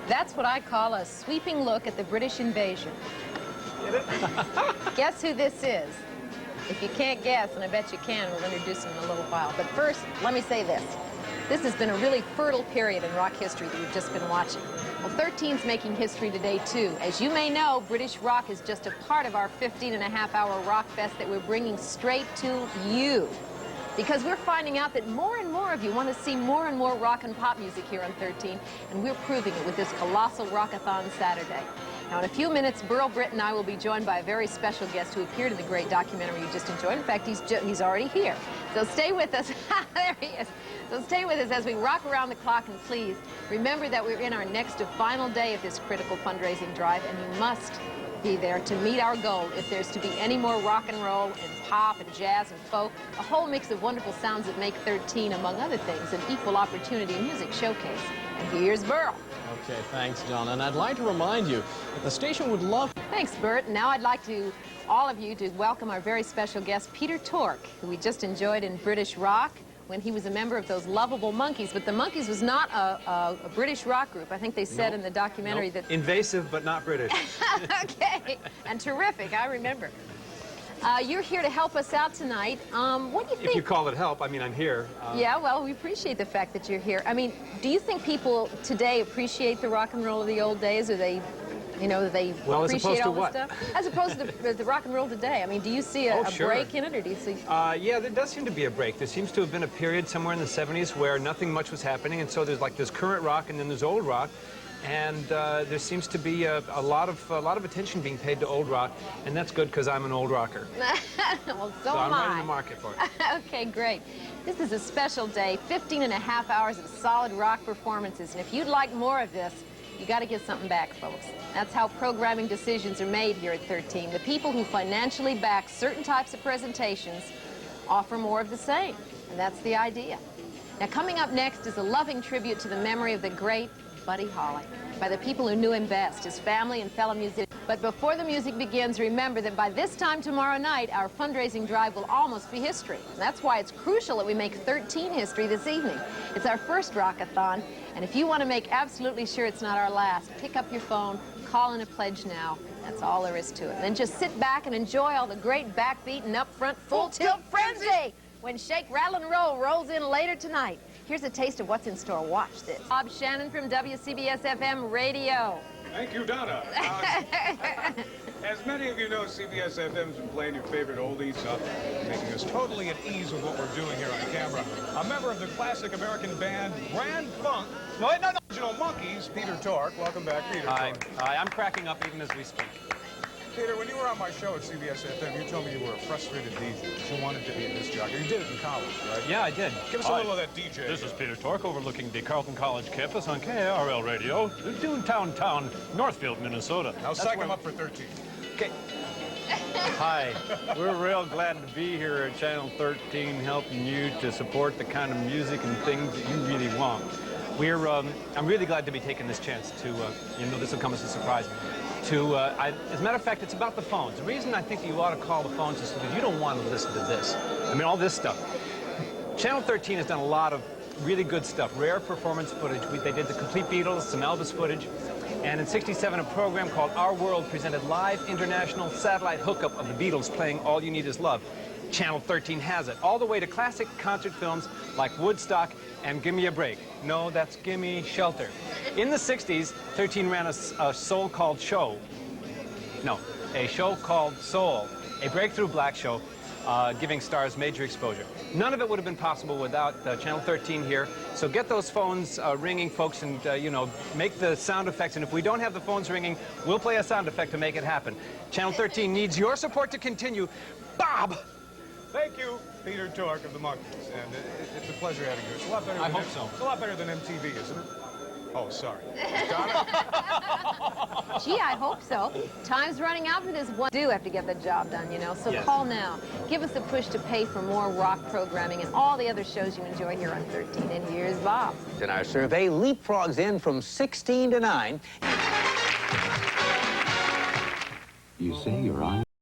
That's what I call a sweeping look at the British invasion. Get it? Guess who this is? If you can't guess, and I bet you can, we'll introduce him in a little while. But first, let me say this. This has been a really fertile period in rock history that we've just been watching. Well, 13's making history today, too. As you may know, British rock is just a part of our 15-and-a-half-hour rock fest that we're bringing straight to you. Because we're finding out that more and more of you want to see more and more rock and pop music here on 13, and we're proving it with this colossal Rockathon Saturday. Now, in a few minutes, Burl Britt and I will be joined by a very special guest who appeared in the great documentary you just enjoyed. In fact, he's already here. So stay with us. There he is. So stay with us as we rock around the clock, and please remember that we're in our next to final day of this critical fundraising drive, and you must be there to meet our goal if there's to be any more rock and roll and pop and jazz and folk, a whole mix of wonderful sounds that make 13, among other things, an equal opportunity music showcase. And here's Burl. Okay, thanks, John. And I'd like to remind you that the station would love... Thanks, Bert. Now I'd like all of you to welcome our very special guest, Peter Tork, who we just enjoyed in British rock when he was a member of those lovable Monkees. But the Monkees was not a British rock group. I think they said in the documentary that... Invasive, but not British. Okay, and terrific, I remember. You're here to help us out tonight. What do you think? If you call it help, I mean, I'm here. Yeah, well, we appreciate the fact that you're here. I mean, do you think people today appreciate the rock and roll of the old days, or they, you know, they appreciate all the stuff? As opposed to the rock and roll today. I mean, do you see a break in it, or do you see... Yeah, there does seem to be a break. There seems to have been a period somewhere in the 70s where nothing much was happening, and so there's like this current rock and then there's old rock. And there seems to be a lot of attention being paid to old rock, and that's good because I'm an old rocker. Well, so I'm am I. right in the market for it. Okay, great. This is a special day, 15-and-a-half hours of solid rock performances, and if you'd like more of this, you got to give something back, folks. That's how programming decisions are made here at 13. The people who financially back certain types of presentations offer more of the same, and that's the idea. Now, coming up next is a loving tribute to the memory of the great Buddy Holly, by the people who knew him best, his family and fellow musicians. But before the music begins, remember that by this time tomorrow night, our fundraising drive will almost be history. And that's why it's crucial that we make 13 history this evening. It's our first Rockathon, and if you want to make absolutely sure it's not our last, pick up your phone, call in a pledge now. That's all there is to it. And then just sit back and enjoy all the great backbeat and upfront full-tilt frenzy when Shake, Rattle, and Roll rolls in later tonight. Here's a taste of what's in store. Watch this. Bob Shannon from WCBS-FM Radio. Thank you, Donna. As many of you know, CBS-FM's been playing your favorite oldies, making us totally at ease with what we're doing here on camera. A member of the classic American band Grand Funk, original Monkees, Peter Tork. Welcome back, Peter. Hi. Hi, I'm cracking up even as we speak. Peter, when you were on my show at CBS-FM, you told me you were a frustrated DJ. You wanted to be a disc jockey. You did it in college, right? Yeah, I did. Give us a little of that DJ. This is Peter Tork overlooking the Carleton College campus on KRL Radio, Toontown, Northfield, Minnesota. Now psych him up for 13. Okay. Hi, we're real glad to be here at Channel 13 helping you to support the kind of music and things that you really want. I'm really glad to be taking this chance to, this will come as a surprise. As a matter of fact, it's about the phones. The reason I think that you ought to call the phones is because you don't want to listen to this. I mean, all this stuff. Channel 13 has done a lot of really good stuff, rare performance footage. They did the complete Beatles, some Elvis footage, and in '67, a program called Our World presented live international satellite hookup of the Beatles playing All You Need Is Love. Channel 13 has it, all the way to classic concert films like Woodstock and Gimme a Break. No, that's Gimme Shelter. In the 60s, 13 ran a soul called Show. No, a show called Soul, a breakthrough black show giving stars major exposure. None of it would have been possible without Channel 13 here. So get those phones ringing, folks, and, make the sound effects. And if we don't have the phones ringing, we'll play a sound effect to make it happen. Channel 13 needs your support to continue. Bob! Thank you, Peter Tork of the Monkees. And it's a pleasure having you. It's a lot better I hope so. It's a lot better than MTV, isn't it? Oh, sorry. Donna? Gee, I hope so. Time's running out for this one. Do have to get the job done, so yes. Call now. Give us a push to pay for more rock programming and all the other shows you enjoy here on 13. And here's Bob. In our survey, leapfrogs in from 16 to 9. You say you're on